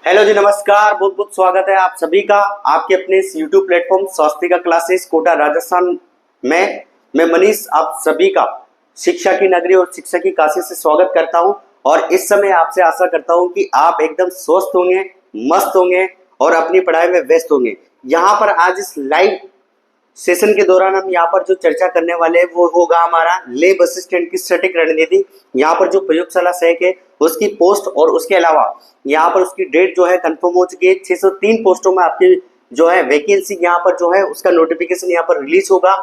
Hello जी, नमस्कार। बहुत बहुत स्वागत है आप सभी का आपके अपने इस YouTube platform Swastika classes Kota Rajasthan में। मैं मनीष आप सभी का शिक्षा की नगरी और शिक्षा की काशी से स्वागत करता हूं और इस समय आपसे आशा करता हूं कि आप एकदम स्वस्थ होंगे, मस्त होंगे और अपनी पढ़ाई में व्यस्त होंगे। यहाँ पर आज इस लाइव सेशन के दौरान हम यहाँ पर जो चर्चा करने वाले हैं वो होगा हमारा लेब असिस्टेंट की सटीक रणनीति। यहाँ पर जो प्रयोगशाला सहायक है उसकी पोस्ट और उसके अलावा यहाँ पर उसकी डेट जो है कंफर्म हो चुकी है। 603 पोस्टों में आपकी जो है वैकेंसी यहाँ पर जो है उसका नोटिफिकेशन यहाँ पर रिलीज होगा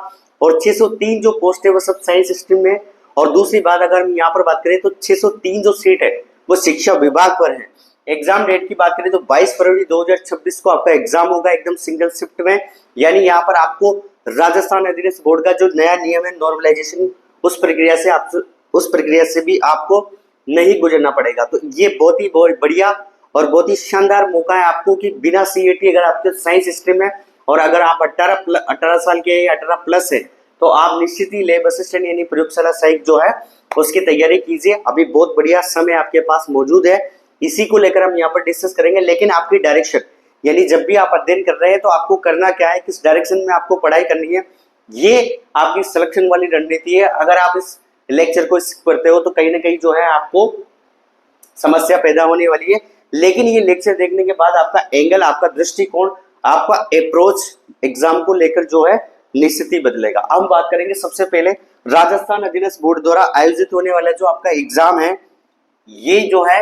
और 603 जो पोस्ट है वो सब साइंस स्ट्रीम में। और दूसरी बात अगर हम यहाँ पर बात करें तो 603 जो सीट है वो शिक्षा विभाग पर है। एग्जाम डेट की बात करें तो 22 फरवरी 2026 को आपका एग्जाम होगा एकदम सिंगल शिफ्ट में। यानी यहाँ पर आपको राजस्थान अधिराज्य बोर्ड का जो नया नियम है नॉर्मलाइजेशन उस प्रक्रिया से भी आपको नहीं गुजरना पड़ेगा। तो ये बहुत ही बढ़िया और बहुत ही शानदार मौका है आपको कि बिना सीईटी अगर आपके साइंस स्ट्रीम है और अगर आप 18 साल के 18 प्लस है तो आप निश्चित ही लैब असिस्टेंट यानी प्रयोगशाला सहायक जो है उसकी तैयारी कीजिए। अभी बहुत बढ़िया समय आपके पास मौजूद है, इसी को लेकर हम यहाँ पर डिस्कस करेंगे। लेकिन आपकी डायरेक्शन यानी जब भी आप अध्ययन कर रहे हैं तो आपको करना क्या है, किस डायरेक्शन में आपको पढ़ाई करनी है, ये आपकी सिलेक्शन वाली रणनीति है। अगर आप इस लेक्चर को करते हो तो कहीं ना कहीं जो है आपको समस्या पैदा होने वाली है। लेकिन ये लेक्चर देखने के बाद आपका एंगल, आपका दृष्टिकोण, आपका अप्रोच एग्जाम को लेकर जो है निश्चित ही बदलेगा। अब हम बात करेंगे सबसे पहले राजस्थान अधिराज्य बोर्ड द्वारा आयोजित होने वाला जो आपका एग्जाम है, ये जो है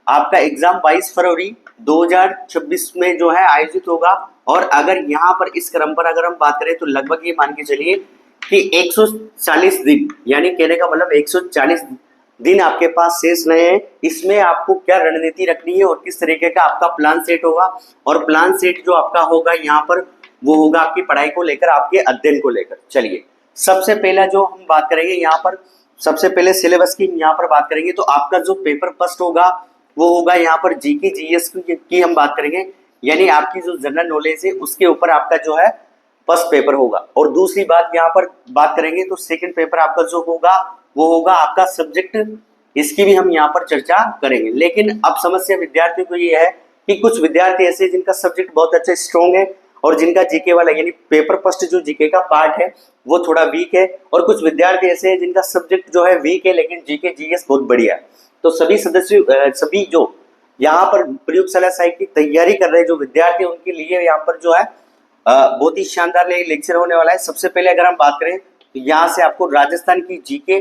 आपका एग्जाम 22 फरवरी 2026 में जो है आयोजित होगा। और अगर यहाँ पर इस क्रम पर अगर हम बात करें तो लगभग ये मान के चलिए कि 140 दिन, यानी कहने का मतलब 140 दिन आपके पास शेष रहे हैं। इसमें आपको क्या रणनीति रखनी है और किस तरीके का आपका प्लान सेट होगा। और प्लान सेट जो आपका होगा यहाँ पर वो होगा आपकी पढ़ाई को लेकर, आपके अध्ययन को लेकर। चलिए सबसे पहला जो हम बात करेंगे यहाँ पर, सबसे पहले सिलेबस की यहाँ पर बात करेंगे तो आपका जो पेपर फर्स्ट होगा वो होगा यहाँ पर जीके जीएस की हम बात करेंगे, यानी आपकी जो जनरल नॉलेज है उसके ऊपर आपका जो है फर्स्ट पेपर होगा। और दूसरी बात यहाँ पर बात करेंगे तो सेकंड पेपर आपका जो होगा वो होगा आपका सब्जेक्ट, इसकी भी हम यहाँ पर चर्चा करेंगे। लेकिन अब समस्या विद्यार्थियों को ये है कि कुछ विद्यार्थी ऐसे जिनका सब्जेक्ट बहुत अच्छा स्ट्रॉन्ग है और जिनका जीके वाला यानी पेपर फर्स्ट जो जीके का पार्ट है वो थोड़ा वीक है, और कुछ विद्यार्थी ऐसे हैं जिनका सब्जेक्ट जो है वीक है लेकिन जीके जीएस बहुत बढ़िया है। तो सभी जो यहाँ पर प्रयोगशाला सहायक की तैयारी कर रहे हैं जो विद्यार्थी उनके लिए यहाँ पर जो है बहुत ही शानदार लेक्चर होने वाला है। सबसे पहले अगर हम बात करें तो यहाँ से आपको राजस्थान की जीके,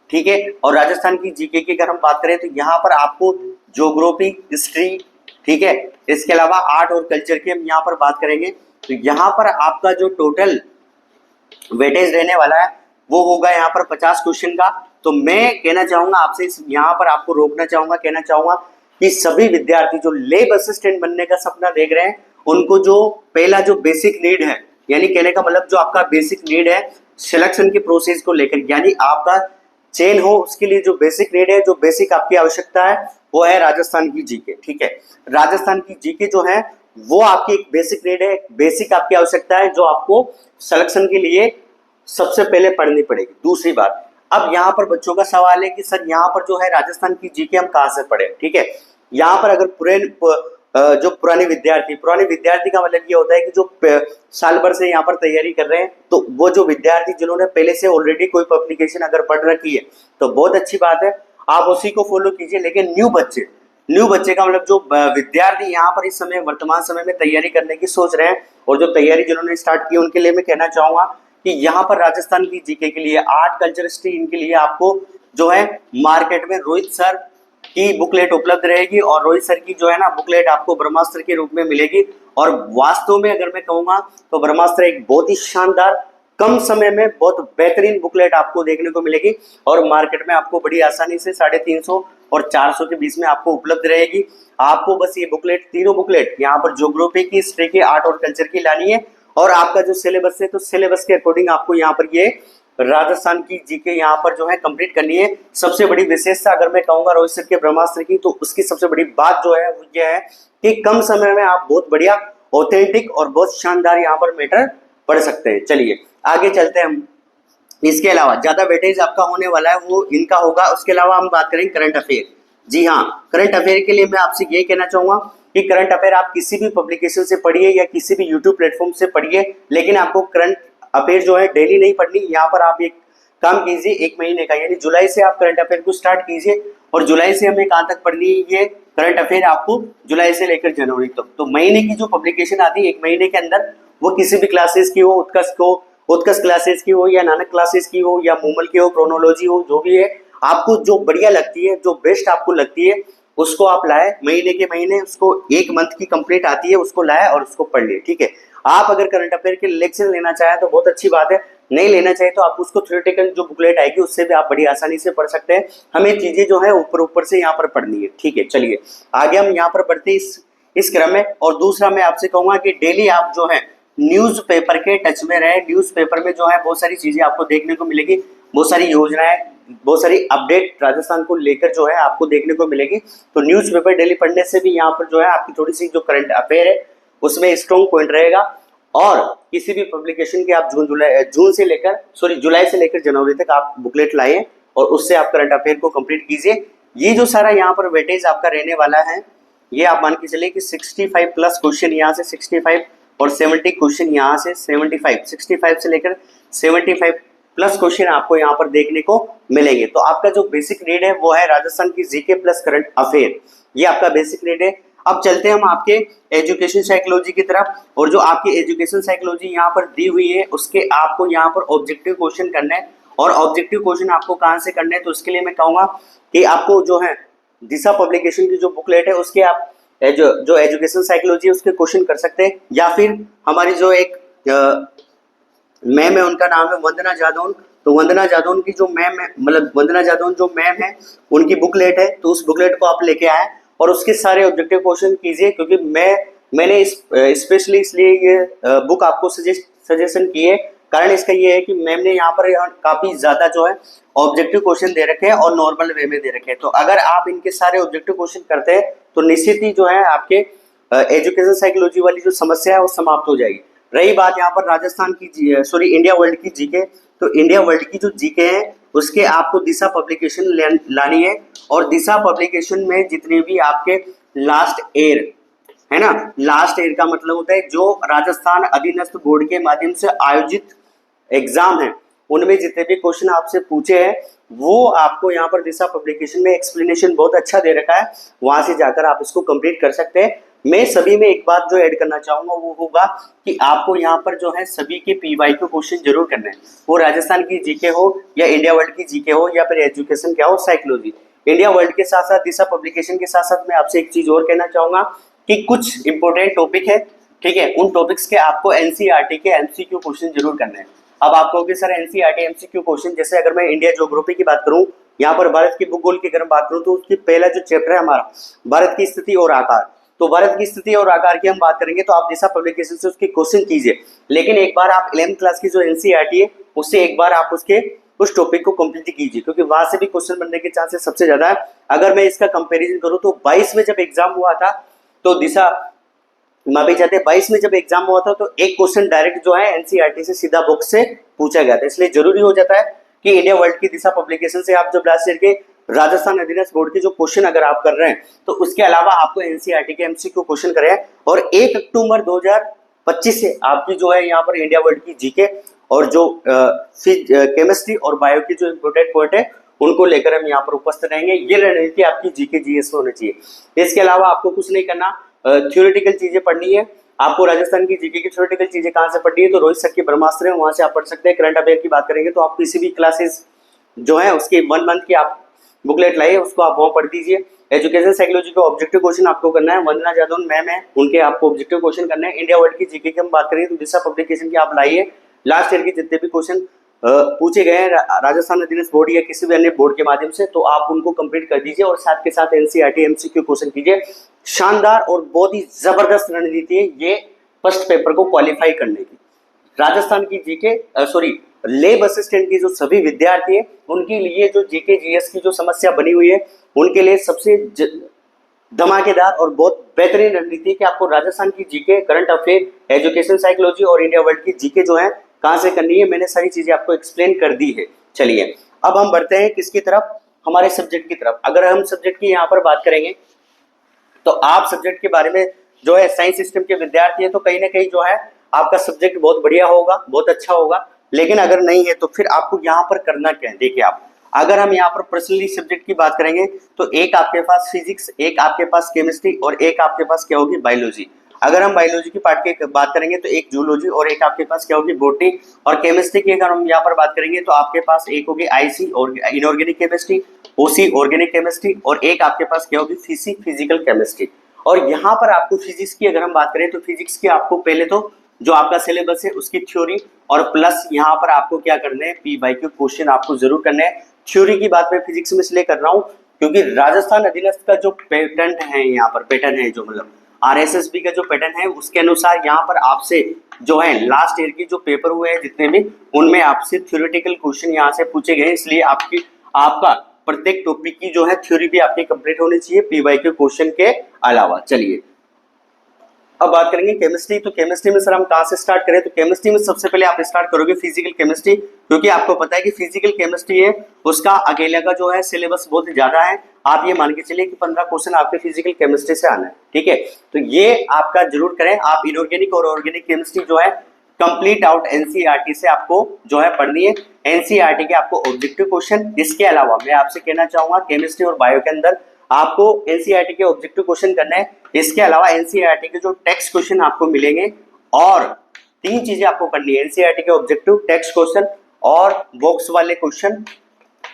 ठीक है, और राजस्थान की जीके की अगर हम बात करें तो यहाँ पर आपको ज्योग्राफी, हिस्ट्री, ठीक है, इसके अलावा आर्ट और कल्चर की हम यहाँ पर बात करेंगे। तो यहाँ पर आपका जो टोटल वेटेज रहने वाला है वो होगा यहाँ पर 50 क्वेश्चन का। तो मैं कहना चाहूंगा आपसे, यहाँ पर आपको रोकना चाहूंगा, कहना चाहूंगा कि सभी विद्यार्थी जो लेब असिस्टेंट बनने का सपना देख रहे हैं उनको जो पहला जो बेसिक नीड है, यानी कहने का मतलब जो आपका बेसिक नीड है सिलेक्शन के प्रोसेस को लेकर, यानी आपका चयन हो उसके लिए जो बेसिक नीड है, जो बेसिक आपकी आवश्यकता है वो है राजस्थान की जीके। ठीक है, राजस्थान की जीके जो है वो आपकी एक बेसिक नीड है, बेसिक आपकी आवश्यकता है जो आपको सिलेक्शन के लिए सबसे पहले पढ़नी पड़ेगी। दूसरी बात, अब यहाँ पर बच्चों का सवाल है कि सर यहाँ पर जो है राजस्थान की जीके हम कहाँ से पढ़े। ठीक है, यहाँ पर अगर जो पुराने विद्यार्थी का मतलब ये होता है कि जो साल भर से यहाँ पर तैयारी कर रहे हैं, तो वो जो विद्यार्थी जिन्होंने पहले से ऑलरेडी कोई पब्लिकेशन अगर पढ़ रखी है तो बहुत अच्छी बात है, आप उसी को फॉलो कीजिए। लेकिन न्यू बच्चे का मतलब जो विद्यार्थी यहाँ पर इस समय वर्तमान समय में तैयारी करने की सोच रहे हैं और जो तैयारी जिन्होंने स्टार्ट की उनके लिए मैं कहना चाहूंगा कि यहाँ पर राजस्थान की जीके के लिए, आर्ट कल्चर हिस्ट्री, इनके लिए आपको जो है मार्केट में रोहित सर की बुकलेट उपलब्ध रहेगी और रोहित सर की जो है ना बुकलेट आपको ब्रह्मास्त्र के रूप में मिलेगी। और वास्तव में अगर मैं कहूंगा तो ब्रह्मास्त्र एक बहुत ही शानदार, कम समय में बहुत बेहतरीन बुकलेट आपको देखने को मिलेगी और मार्केट में आपको बड़ी आसानी से 350 और 400 के बीच में आपको उपलब्ध रहेगी। आपको बस ये बुकलेट, तीनों बुकलेट यहाँ पर ज्योग्राफी की, हिस्ट्री की, आर्ट और कल्चर की लानी है। और आपका जो सिलेबस है तो सिलेबस के अकॉर्डिंग आपको यहाँ पर ये राजस्थान की जीके यहाँ पर जो है कंप्लीट करनी है। सबसे बड़ी विशेषता अगर मैं कहूंगा रोहित सर के ब्रह्मास्त्र की, तो उसकी सबसे बड़ी बात जो है वो ये है कि कम समय में आप बहुत बढ़िया, ऑथेंटिक और बहुत शानदार यहाँ पर मैटर पढ़ सकते हैं। चलिए आगे चलते हैं हम। इसके अलावा ज्यादा वेटेज आपका होने वाला है वो इनका होगा। उसके अलावा हम बात करेंगे करंट अफेयर। जी हाँ, करंट अफेयर के लिए मैं आपसे ये कहना चाहूंगा कि करंट अफेयर आप किसी भी पब्लिकेशन से पढ़िए या किसी भी यूट्यूब प्लेटफॉर्म से पढ़िए, लेकिन आपको करंट अफेयर जो है डेली नहीं पढ़नी। यहाँ पर आप एक काम कीजिए, एक महीने का यानी जुलाई से आप करंट अफेयर को स्टार्ट कीजिए, और जुलाई से हमें कहाँ तक पढ़नी है ये करंट अफेयर आपको, जुलाई से लेकर जनवरी तक। तो महीने की जो पब्लिकेशन आती है एक महीने के अंदर, वो किसी भी क्लासेस की हो, उत्कर्ष क्लासेस की हो या नानक क्लासेस की हो या मूमल की हो, क्रोनोलॉजी हो, जो भी है आपको जो बढ़िया लगती है, जो बेस्ट आपको लगती है, उसको आप लाए महीने के महीने, उसको एक मंथ की कंप्लीट आती है, उसको लाए और उसको पढ़ लिए। ठीक है, आप अगर करंट अफेयर के लेक्चर लेना चाहें तो बहुत अच्छी बात है, नहीं लेना चाहिए तो आप उसको थ्योरेटिकल जो बुकलेट आएगी उससे भी आप बड़ी आसानी से पढ़ सकते हैं। हमें चीजें जो है ऊपर ऊपर से यहाँ पर पढ़नी है। ठीक है, चलिए आगे हम यहाँ पर बढ़ते हैं इस क्रम में। और दूसरा मैं आपसे कहूंगा कि डेली आप जो है न्यूज़पेपर के टच में रहे। न्यूज़पेपर में जो है बहुत सारी चीजें आपको देखने को मिलेगी, बहुत सारी योजनाएं, बहुत सारी अपडेट राजस्थान को लेकर जो है आपको देखने को मिलेगी। तो न्यूज़पेपर डेली पढ़ने से भी यहाँ पर जो है आपकी थोड़ी सी जो करंट अफेयर है उसमें स्ट्रॉन्ग पॉइंट रहेगा। और किसी भी पब्लिकेशन के आप जुलाई से लेकर जनवरी तक आप बुकलेट लाइए और उससे आप करंट अफेयर को कंप्लीट कीजिए। ये जो सारा यहाँ पर वेटेज आपका रहने वाला है, ये आप मान के चलिए कि 65 प्लस क्वेश्चन यहाँ से 65 और 70 क्वेश्चन यहाँ से 65 से लेकर 75 प्लस क्वेश्चन आपको यहाँ पर देखने को मिलेंगे। तो आपका जो बेसिक नीड है वो है राजस्थान की जीके प्लस करंट अफेयर, ये आपका बेसिक नीड है। अब चलते हैं हम आपके एजुकेशन साइकोलॉजी की तरफ, और जो आपकी एजुकेशन साइकोलॉजी यहाँ पर दी हुई है उसके आपको यहाँ पर ऑब्जेक्टिव क्वेश्चन करने हैं। और ऑब्जेक्टिव क्वेश्चन आपको कहाँ से करने हैं, तो उसके लिए मैं कहूँगा कि आपको जो है दिशा पब्लिकेशन की जो बुकलेट है उसके आप जो एजुकेशन साइकोलॉजी है उसके क्वेश्चन कर सकते हैं, या फिर हमारी जो एक मैम है उनका नाम है वंदना जादौन, तो वंदना जादौन की जो मैम है, मतलब वंदना जादौन जो मैम है उनकी बुकलेट है, तो उस बुकलेट को आप लेके आए और उसके सारे ऑब्जेक्टिव क्वेश्चन कीजिए। क्योंकि मैंने स्पेशली इसलिए ये बुक आपको सजेशन की है, कारण इसका ये है कि मैम ने यहाँ पर काफी ज्यादा जो है ऑब्जेक्टिव क्वेश्चन दे रखे हैं और नॉर्मल वे में दे रखे हैं। तो अगर आप इनके सारे ऑब्जेक्टिव क्वेश्चन करते हैं तो निश्चित ही जो है आपके एजुकेशन साइकोलॉजी वाली जो समस्या है वो समाप्त हो जाएगी। रही बात यहाँ पर राजस्थान की इंडिया वर्ल्ड की जीके, तो इंडिया वर्ल्ड की जो जीके है उसके आपको दिशा पब्लिकेशन लानी है। और दिशा पब्लिकेशन में जितने भी आपके लास्ट ईयर है ना, लास्ट ईयर का मतलब होता है जो राजस्थान अधीनस्थ बोर्ड के माध्यम से आयोजित एग्जाम है उनमें जितने भी क्वेश्चन आपसे पूछे हैं वो आपको यहाँ पर दिशा पब्लिकेशन में एक्सप्लेनेशन बहुत अच्छा दे रखा है, वहां से जाकर आप इसको कंप्लीट कर सकते हैं। मैं सभी में एक बात जो ऐड करना चाहूंगा वो होगा कि आपको यहाँ पर जो है सभी के पीवाई के क्वेश्चन जरूर करने हैं, वो राजस्थान की जीके हो या इंडिया वर्ल्ड की जीके हो या फिर एजुकेशन क्या हो, साइकोलॉजी। इंडिया वर्ल्ड के साथ साथ दिशा पब्लिकेशन के साथ साथ मैं आपसे एक चीज और कहना चाहूंगा कि कुछ इंपोर्टेंट टॉपिक है, ठीक है, उन टॉपिक्स के आपको एनसीईआरटी के एमसीक्यू क्वेश्चन जरूर करने हैं। अब आप कहोगे सर एनसीईआरटी एमसीक्यू क्वेश्चन, जैसे अगर मैं इंडिया ज्योग्राफी की बात करूं, यहाँ पर भारत की भूगोल की अगर बात करूं तो उसकी पहला जो चैप्टर है हमारा भारत की स्थिति और आकार, तो भारत की स्थिति और आकार की हम बात करेंगे तो आप दिशा पब्लिकेशन से उसके क्वेश्चन कीजिए। लेकिन एक बार आप 11th क्लास की जो एनसीईआरटी है उससे एक बार आप उसके उस टॉपिक को कंप्लीट कीजिए, क्योंकि वहां से भी क्वेश्चन बनने के चांसेस सबसे ज्यादा है। अगर मैं इसका कंपैरिजन करूं तो 22 में जब एग्जाम हुआ था तो दिशा मापी जाते 22 में जब एग्जाम हुआ था तो एक क्वेश्चन डायरेक्ट जो है एनसीईआरटी से सीधा बुक से पूछा गया था। इसलिए जरूरी हो जाता है कि इंडिया वर्ल्ड की दिशा पब्लिकेशन से आप जब लास्ट ईयर के राजस्थान अधीनस्थ बोर्ड के जो क्वेश्चन अगर आप कर रहे हैं तो उसके अलावा आपको एनसीईआरटी के एमसीक्यू क्वेश्चन करें। और 1 अक्टूबर 2025 से आपकी जो है यहाँ पर इंडिया वर्ल्ड की जीके और जो केमिस्ट्री और बायो की जो इम्पोर्टेंट पॉइंट है उनको लेकर हम यहाँ पर उपस्थित रहेंगे। ये रणनीति आपकी जीके जीएस में होनी चाहिए। इसके अलावा आपको कुछ नहीं करना, थ्योरेटिकल चीजें पढ़नी है। आपको राजस्थान की जीके की थ्योरेटिकल चीजें कहाँ से पढ़नी है, तो रोहित सर के ब्रह्मास्त्र है, वहां से आप पढ़ सकते हैं। करंट अफेयर की बात करेंगे तो आप किसी भी क्लासेस जो है उसके 1 मंथ की आप बुकलेट लाइए, उसको आप वहां पढ़ दीजिए। एजुकेशन साइकोलॉजी का ऑब्जेक्टिव क्वेश्चन आपको करना है, वंदना जादौन मैम है उनके आपको ऑब्जेक्टिव क्वेश्चन करने हैं। इंडिया वर्ल्ड की जीके की हम बात करें तो दिशा पब्लिकेशन की आप लाइए, लास्ट ईयर के जितने भी क्वेश्चन पूछे गए हैं राजस्थान अधीनस्थ बोर्ड या किसी भी अन्य बोर्ड के माध्यम से, तो आप उनको कंप्लीट कर दीजिए और साथ के साथ एनसीईआरटी एमसीक्यू क्वेश्चन कीजिए। शानदार और बहुत ही जबरदस्त रणनीति है ये फर्स्ट पेपर को क्वालिफाई करने की। राजस्थान की जीके लेब असिस्टेंट की जो सभी विद्यार्थी है उनके लिए जो जीके जीएस की जो समस्या बनी हुई है उनके लिए सबसे धमाकेदार और बहुत बेहतरीन रणनीति है कि आपको राजस्थान की GK, current affair, education psychology और इंडिया वर्ल्ड की जीके जो है कहां से करनी है, मैंने सारी चीजें आपको एक्सप्लेन कर दी है। चलिए अब हम बढ़ते हैं किसकी तरफ, हमारे सब्जेक्ट की तरफ। अगर हम सब्जेक्ट की यहाँ पर बात करेंगे तो आप सब्जेक्ट के बारे में जो है साइंस सिस्टम के विद्यार्थी है तो कहीं ना कहीं जो है आपका सब्जेक्ट बहुत बढ़िया होगा, बहुत अच्छा होगा। लेकिन अगर नहीं है तो फिर आपको यहाँ पर करना क्या है, देखिए आप अगर हम यहाँ पर पर्सनली सब्जेक्ट की बात करेंगे तो एक आपके पास फिजिक्स, एक आपके पास केमिस्ट्री और एक आपके पास क्या होगी, बायोलॉजी। अगर हम बायोलॉजी की पार्ट की बात करेंगे तो एक जूलॉजी और एक आपके पास क्या होगी, बॉटनी। और केमिस्ट्री की अगर हम यहाँ पर बात करेंगे तो आपके पास एक होगी आईसी और इनऑर्गेनिक केमिस्ट्री, ओसी ऑर्गेनिक केमिस्ट्री और एक आपके पास क्या होगी, फीसी फिजिकल केमिस्ट्री। और यहाँ पर आपको फिजिक्स की अगर हम बात करें तो फिजिक्स की आपको पहले तो जो आपका सिलेबस है उसकी थ्योरी और प्लस यहाँ पर आपको क्या करना है, पी बाई क्यू क्वेश्चन आपको जरूर करना है। थ्योरी की बात मैं फिजिक्स में इसलिए कर रहा हूँ क्योंकि राजस्थान अधिनस्थ का जो पैटर्न है, यहाँ पर पैटर्न है जो मतलब आरएसएसबी का जो पैटर्न है उसके अनुसार यहाँ पर आपसे जो है लास्ट ईयर की जो पेपर हुए हैं जितने भी, उनमें आपसे थ्योरेटिकल क्वेश्चन यहाँ से पूछे गए। इसलिए आपका प्रत्येक टॉपिक की जो है थ्योरी भी आपकी कंप्लीट होनी चाहिए पी वाई क्यू क्वेश्चन के अलावा। चलिए अब बात करेंगे केमिस्ट्री। तो केमिस्ट्री में सर हम कहाँ से स्टार्ट करें, तो केमिस्ट्री में सबसे पहले आप स्टार्ट करोगे फिजिकल केमिस्ट्री, क्योंकि आपको पता है कि फिजिकल केमिस्ट्री है उसका अकेले का जो है सिलेबस बहुत ज्यादा है। आप ये मान के चलिए कि 15 क्वेश्चन आपके फिजिकल केमिस्ट्री से आना है, ठीक है। तो ये आपका जरूर करें। आप इनऑर्गेनिक और ऑर्गेनिक केमिस्ट्री जो है कंप्लीट आउट एनसीईआरटी से आपको जो है पढ़नी है, एनसीईआरटी के आपको ऑब्जेक्टिव क्वेश्चन। इसके अलावा मैं आपसे कहना चाहूंगा केमिस्ट्री और बायो के अंदर आपको एनसीईआरटी के ऑब्जेक्टिव क्वेश्चन करने हैं। इसके अलावा एनसीईआरटी के जो टेक्स्ट क्वेश्चन आपको मिलेंगे और 3 चीजें आपको करनी है, एनसीईआरटी के ऑब्जेक्टिव, टेक्स्ट क्वेश्चन और बॉक्स वाले क्वेश्चन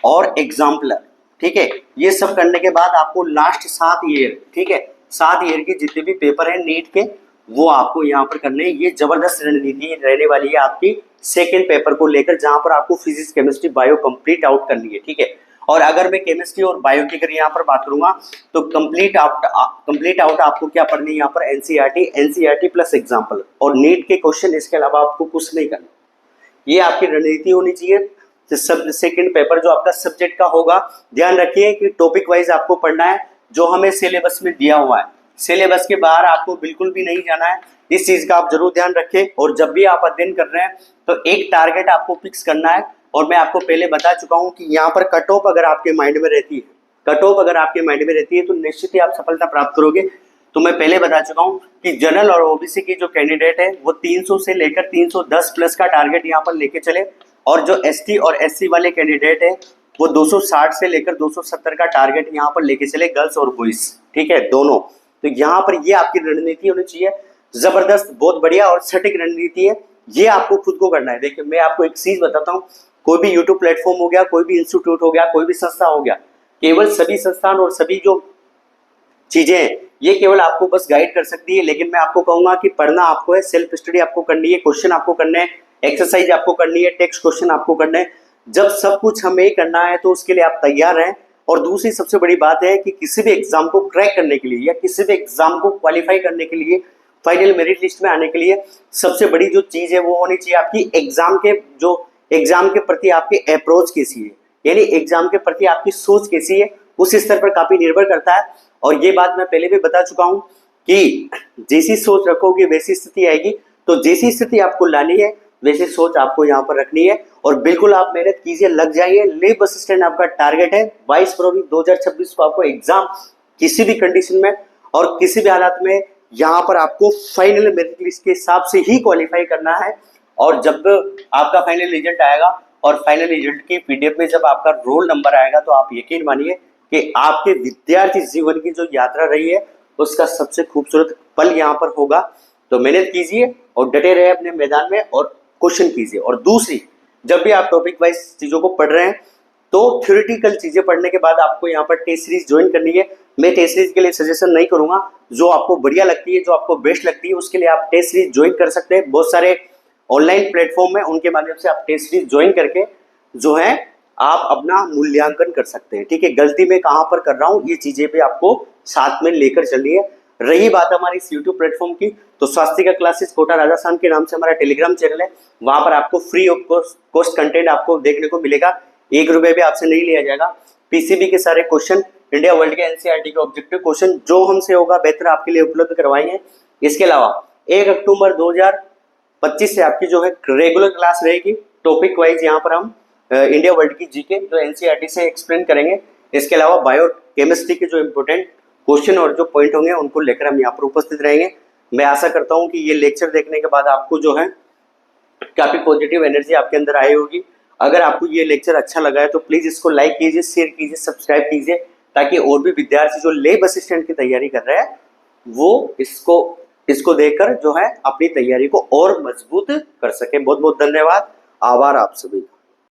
और एग्जाम्पलर, ठीक है। ये सब करने के बाद आपको लास्ट 7 ईयर, ठीक है, 7 ईयर के जितने भी पेपर है नीट के वो आपको यहाँ पर करने हैं। ये जबरदस्त रणनीति रहने वाली है आपकी सेकेंड पेपर को लेकर, जहां पर आपको physics chemistry bio complete out करनी है, ठीक है। और अगर मैं केमिस्ट्री और बायो की अगर यहाँ पर बात करूंगा तो कंप्लीट आउट आपको क्या पढ़नी है यहाँ पर, एनसीईआरटी प्लस एग्जाम्पल और नीट के क्वेश्चन। इसके अलावा आपको कुछ नहीं करना, ये आपकी रणनीति होनी चाहिए। सेकंड पेपर जो आपका सब्जेक्ट का होगा, ध्यान रखिए कि टॉपिक वाइज आपको पढ़ना है जो हमें सिलेबस में दिया हुआ है। सिलेबस के बाहर आपको बिल्कुल भी नहीं जाना है, इस चीज का आप जरूर ध्यान रखें। और जब भी आप अध्ययन कर रहे हैं तो एक टारगेट आपको फिक्स करना है। और मैं आपको पहले बता चुका हूं कि यहाँ पर कट ऑफ अगर आपके माइंड में रहती है, तो निश्चित ही आप सफलता प्राप्त करोगे। तो मैं पहले बता चुका हूं कि जनरल और ओबीसी की जो कैंडिडेट है वो 300 से लेकर 310 प्लस का टारगेट यहाँ पर लेके चले, और जो एसटी और एससी वाले कैंडिडेट है वो 260 से लेकर 270 का टारगेट यहाँ पर लेके चले, गर्ल्स और बॉयज, ठीक है, दोनों। तो यहाँ पर ये आपकी रणनीति होनी चाहिए, जबरदस्त, बहुत बढ़िया और सटीक रणनीति है। ये आपको खुद को करना है। देखिए मैं आपको एक चीज बताता हूँ, कोई भी यूट्यूब प्लेटफॉर्म हो गया, कोई भी इंस्टीट्यूट हो गया, कोई भी संस्था हो गया, केवल सभी संस्थान और सभी जो चीजें हैं ये केवल आपको बस गाइड कर सकती है। लेकिन मैं आपको कहूंगा कि पढ़ना आपको है, सेल्फ स्टडी आपको करनी है, क्वेश्चन आपको करने हैं, एक्सरसाइज आपको करनी है, टेक्स्ट क्वेश्चन आपको करने हैं। जब सब कुछ हमें करना है तो उसके लिए आप तैयार रहें। और दूसरी सबसे बड़ी बात है कि किसी भी एग्जाम को क्रैक करने के लिए या किसी भी एग्जाम को क्वालिफाई करने के लिए, फाइनल मेरिट लिस्ट में आने के लिए सबसे बड़ी जो चीज है वो होनी चाहिए आपकी एग्जाम के प्रति आपकी अप्रोच कैसी है, यानी एग्जाम के प्रति आपकी सोच कैसी है, उस स्तर पर काफी निर्भर करता है। और ये बात मैं पहले भी बता चुका हूं कि जैसी सोच रखोगे वैसी स्थिति आएगी। तो जैसी स्थिति आपको लानी है वैसी सोच आपको यहाँ पर रखनी है। और बिल्कुल आप मेहनत कीजिए, लग जाइए। ले बस स्टैंड आपका टारगेट है 22 फरवरी 2026 को आपको एग्जाम किसी भी कंडीशन में और किसी भी हालात में यहाँ पर आपको फाइनल मेरिट लिस्ट के हिसाब से ही क्वालिफाई करना है। और जब आपका फाइनल रिजल्ट आएगा और फाइनल रिजल्ट की पीडीएफ में जब आपका रोल नंबर आएगा तो आप यकीन मानिए कि आपके विद्यार्थी जीवन की जो यात्रा रही है उसका सबसे खूबसूरत पल यहाँ पर होगा। तो मेहनत कीजिए और डटे रहे अपने मैदान में और क्वेश्चन कीजिए। और दूसरी, जब भी आप टॉपिक वाइज चीजों को पढ़ रहे हैं तो थ्योरेटिकल चीजें पढ़ने के बाद आपको यहाँ पर टेस्ट सीरीज ज्वाइन करनी है। मैं टेस्ट सीरीज के लिए सजेशन नहीं करूंगा, जो आपको बढ़िया लगती है, जो आपको बेस्ट लगती है, उसके लिए आप टेस्ट सीरीज ज्वाइन कर सकते हैं। बहुत सारे ऑनलाइन प्लेटफॉर्म है, उनके माध्यम से आप टेस्ट सीरीज ज्वाइन करके जो है आप अपना मूल्यांकन कर सकते हैं, ठीक है। गलती मैं कहाँ पर कर रहा हूँ ये चीजें भी आपको साथ में लेकर चलनी है। रही बात हमारी इस यूट्यूब प्लेटफॉर्म की, तो स्वास्थ्य क्लासेस कोटा राजस्थान के नाम से हमारा टेलीग्राम चैनल है। वहां पर आपको फ्री ऑफ कॉस्ट कंटेंट आपको देखने को मिलेगा, 1 रुपये भी आपसे नहीं लिया जाएगा। पीसीबी के सारे क्वेश्चन, इंडिया वर्ल्ड के एनसीईआरटी के ऑब्जेक्टिव क्वेश्चन जो हमसे होगा बेहतर आपके लिए उपलब्ध करवाएंगे। इसके अलावा 1 अक्टूबर 2025 से आपकी जो है रेगुलर क्लास रहेगी, टॉपिक वाइज यहाँ पर हम इंडिया वर्ल्ड की जीके जो एनसीईआरटी से एक्सप्लेन करेंगे। इसके अलावा बायो केमिस्ट्री के जो इम्पोर्टेंट क्वेश्चन और जो पॉइंट होंगे उनको लेकर हम यहाँ पर उपस्थित रहेंगे। मैं आशा करता हूँ कि ये लेक्चर देखने के बाद आपको जो है काफी पॉजिटिव एनर्जी आपके अंदर आई होगी। अगर आपको ये लेक्चर अच्छा लगा है तो प्लीज इसको लाइक कीजिए, शेयर कीजिए, सब्सक्राइब कीजिए, ताकि और भी विद्यार्थी जो लेब असिस्टेंट की तैयारी कर रहे हैं वो इसको देखकर जो है अपनी तैयारी को और मजबूत कर सके। बहुत बहुत धन्यवाद, आभार आप सभी का।